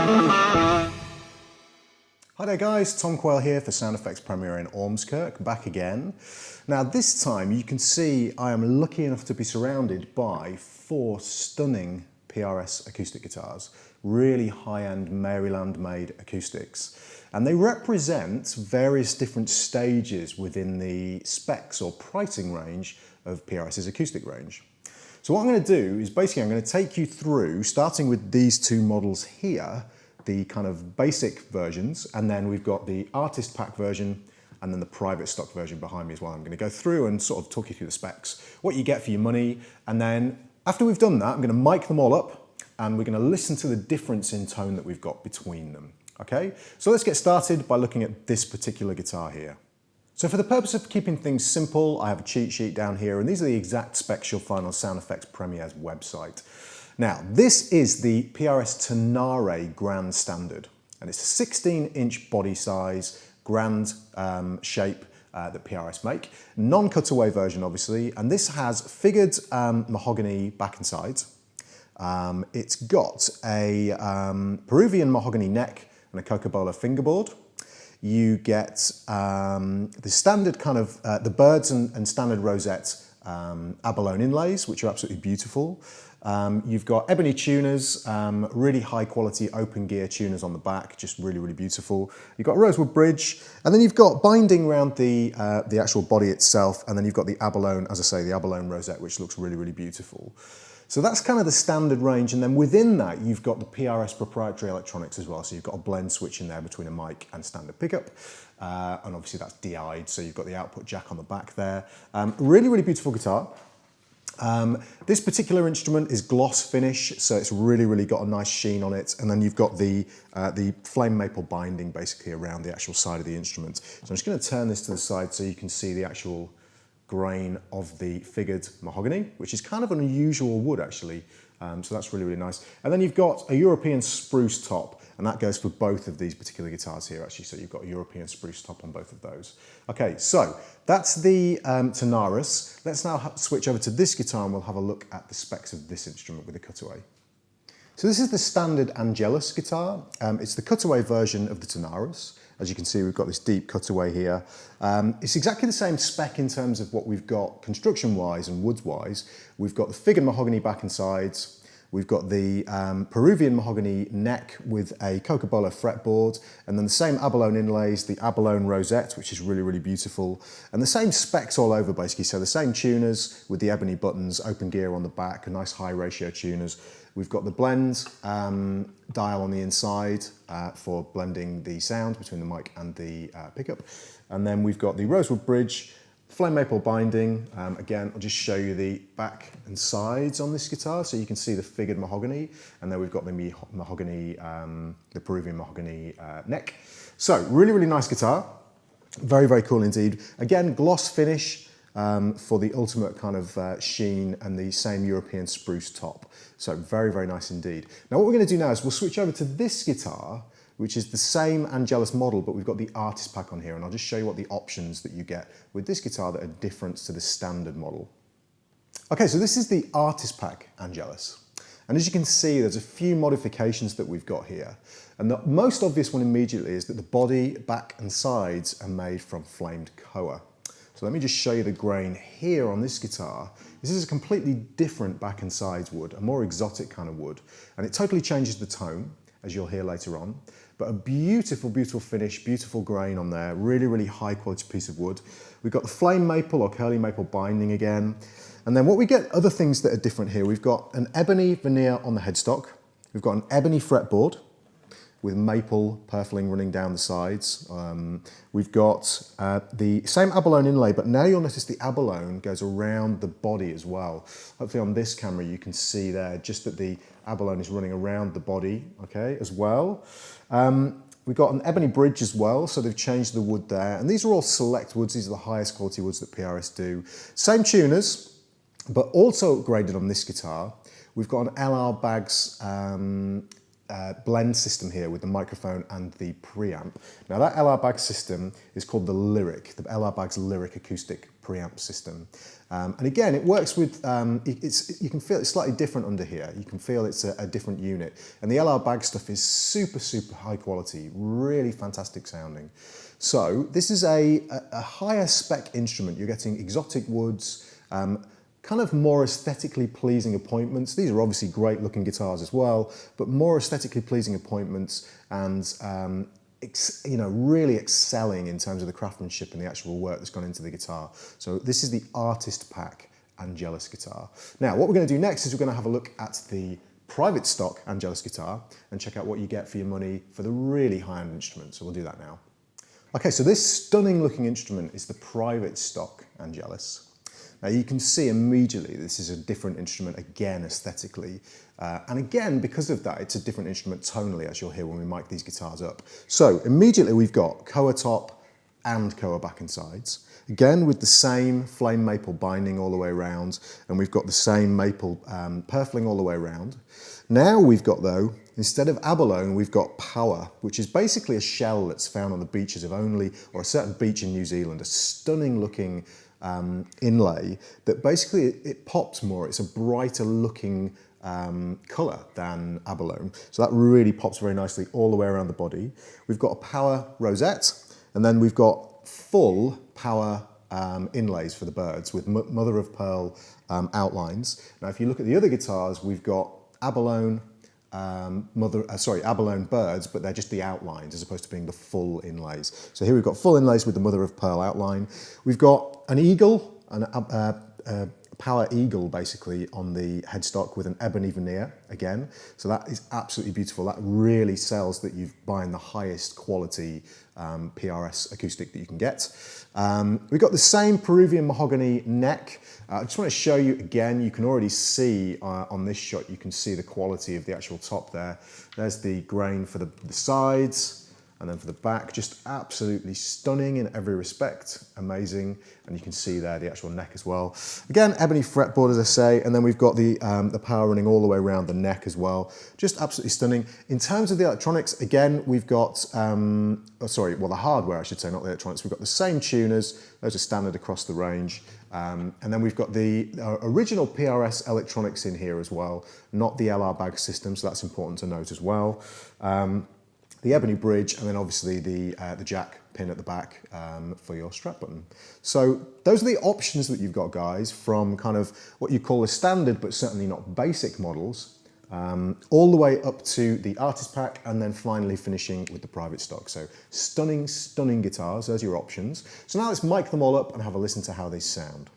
Hi there guys, Tom Quayle here for Sound Effects Premier in Ormskirk, back again. Now this time you can see I am lucky enough to be surrounded by 4 stunning PRS acoustic guitars, really high-end Maryland-made acoustics. And they represent various different stages within the specs or pricing range of PRS's acoustic range. So what I'm going to do is basically I'm going to take you through, starting with these 2 models here, the kind of basic versions, and then we've got the artist pack version and then the private stock version behind me as well. I'm going to go through and sort of talk you through the specs, what you get for your money, and then after we've done that, I'm going to mic them all up and we're going to listen to the difference in tone that we've got between them. Okay, so let's get started by looking at this particular guitar here. So for the purpose of keeping things simple, I have a cheat sheet down here, and these are the exact specs you'll find on Sound Effects Premier's website. Now, this is the PRS Tonare Grand Standard, and it's a 16-inch body size, grand shape that PRS make. Non-cutaway version, obviously, and this has figured mahogany back and sides. It's got a Peruvian mahogany neck and a Coca-Cola fingerboard. You get the standard kind of, the birds and standard rosette abalone inlays, which are absolutely beautiful. You've got ebony tuners, really high quality open gear tuners on the back, just really, really beautiful. You've got a rosewood bridge, and then you've got binding around the actual body itself, and then you've got the abalone, as I say, the abalone rosette, which looks really, really beautiful. So that's kind of the standard range, and then within that you've got the PRS proprietary electronics as well. So you've got a blend switch in there between a mic and standard pickup, and obviously that's DI'd, so you've got the output jack on the back there. Really, really beautiful guitar. This particular instrument is gloss finish, so it's really, really got a nice sheen on it, and then you've got the flame maple binding basically around the actual side of the instrument. So I'm just going to turn this to the side so you can see the actual grain of the figured mahogany, which is kind of an unusual wood actually, so that's really, really nice. And then you've got a European spruce top, and that goes for both of these particular guitars here actually, so you've got a European spruce top on both of those. Okay, so that's the Tonaris. Let's now switch over to this guitar and we'll have a look at the specs of this instrument with the Cutaway. So this is the standard Angelus guitar. It's the Cutaway version of the Tonaris. As you can see, we've got this deep cutaway here. It's exactly the same spec in terms of what we've got construction-wise and woods-wise. We've got the figured mahogany back and sides. We've got the Peruvian mahogany neck with a Coca-Cola fretboard, and then the same abalone inlays, the abalone rosette, which is really, really beautiful. And the same specs all over basically, so the same tuners with the ebony buttons, open gear on the back, a nice high ratio tuners. We've got the blend dial on the inside for blending the sound between the mic and the pickup. And then we've got the rosewood bridge, flame maple binding. Again, I'll just show you the back and sides on this guitar so you can see the figured mahogany. And then we've got the mahogany, the Peruvian mahogany neck. So really, really nice guitar. Very, very cool indeed. Again, gloss finish. For the ultimate kind of sheen, and the same European spruce top. So very, very nice indeed. Now what we're going to do now is we'll switch over to this guitar, which is the same Angelus model, but we've got the artist pack on here, and I'll just show you what the options that you get with this guitar that are different to the standard model. Okay, so this is the artist pack Angelus. And as you can see, there's a few modifications that we've got here. And the most obvious one immediately is that the body, back and sides are made from flamed koa. So let me just show you the grain here on this guitar. This is a completely different back and sides wood, a more exotic kind of wood. And it totally changes the tone, as you'll hear later on. But a beautiful, beautiful finish, beautiful grain on there. Really, really high quality piece of wood. We've got the flame maple or curly maple binding again. And then what we get, other things that are different here, we've got an ebony veneer on the headstock. We've got an ebony fretboard with maple purfling running down the sides. We've got the same abalone inlay, but now you'll notice the abalone goes around the body as well. Hopefully on this camera you can see there just that the abalone is running around the body, okay, as well. We've got an ebony bridge as well, so they've changed the wood there. And these are all select woods, these are the highest quality woods that PRS do. Same tuners, but also upgraded on this guitar. We've got an LR Baggs blend system here with the microphone and the preamp. Now that LR Bag system is called the Lyric, the LR Bag's Lyric Acoustic preamp system. And again, it works with, you can feel it's slightly different under here. You can feel it's a different unit. And the LR Bag stuff is super, super high quality, really fantastic sounding. So this is a higher spec instrument. You're getting exotic woods, kind of more aesthetically pleasing appointments. These are obviously great looking guitars as well, but more aesthetically pleasing appointments and really excelling in terms of the craftsmanship and the actual work that's gone into the guitar. So this is the Artist Pack Angelus guitar. Now what we're going to do next is we're going to have a look at the private stock Angelus guitar and check out what you get for your money for the really high-end instrument. So we'll do that now. Okay, so this stunning looking instrument is the private stock Angelus. Now you can see immediately this is a different instrument again aesthetically, and again because of that it's a different instrument tonally, as you'll hear when we mic these guitars up. So immediately we've got Koa top and Koa back and sides, again with the same flame maple binding all the way around, and we've got the same maple purfling all the way around. Now we've got, though, instead of abalone, we've got power, which is basically a shell that's found on the beaches of a certain beach in New Zealand, a stunning looking inlay that basically it pops more. It's a brighter looking colour than abalone. So that really pops very nicely all the way around the body. We've got a power rosette, and then we've got full power inlays for the birds with mother of pearl outlines. Now if you look at the other guitars, we've got abalone abalone birds, but they're just the outlines as opposed to being the full inlays. So here we've got full inlays with the mother of pearl outline. We've got an eagle, a power eagle basically on the headstock with an ebony veneer again. So that is absolutely beautiful. That really sells that you're buying the highest quality PRS acoustic that you can get. We've got the same Peruvian mahogany neck. I just want to show you again, you can already see on this shot, you can see the quality of the actual top there. There's the grain for the sides, and then for the back, just absolutely stunning in every respect, amazing. And you can see there the actual neck as well. Again, ebony fretboard, as I say, and then we've got the power running all the way around the neck as well. Just absolutely stunning. In terms of the electronics, again, we've got, the hardware, I should say, not the electronics. We've got the same tuners, those are standard across the range. And then we've got the original PRS electronics in here as well, not the LR Bag system, so that's important to note as well. The Ebony Bridge, and then obviously the jack pin at the back for your strap button. So those are the options that you've got, guys, from kind of what you call the standard but certainly not basic models, all the way up to the Artist Pack, and then finally finishing with the private stock. So stunning, stunning guitars, those are your options. So now let's mic them all up and have a listen to how they sound.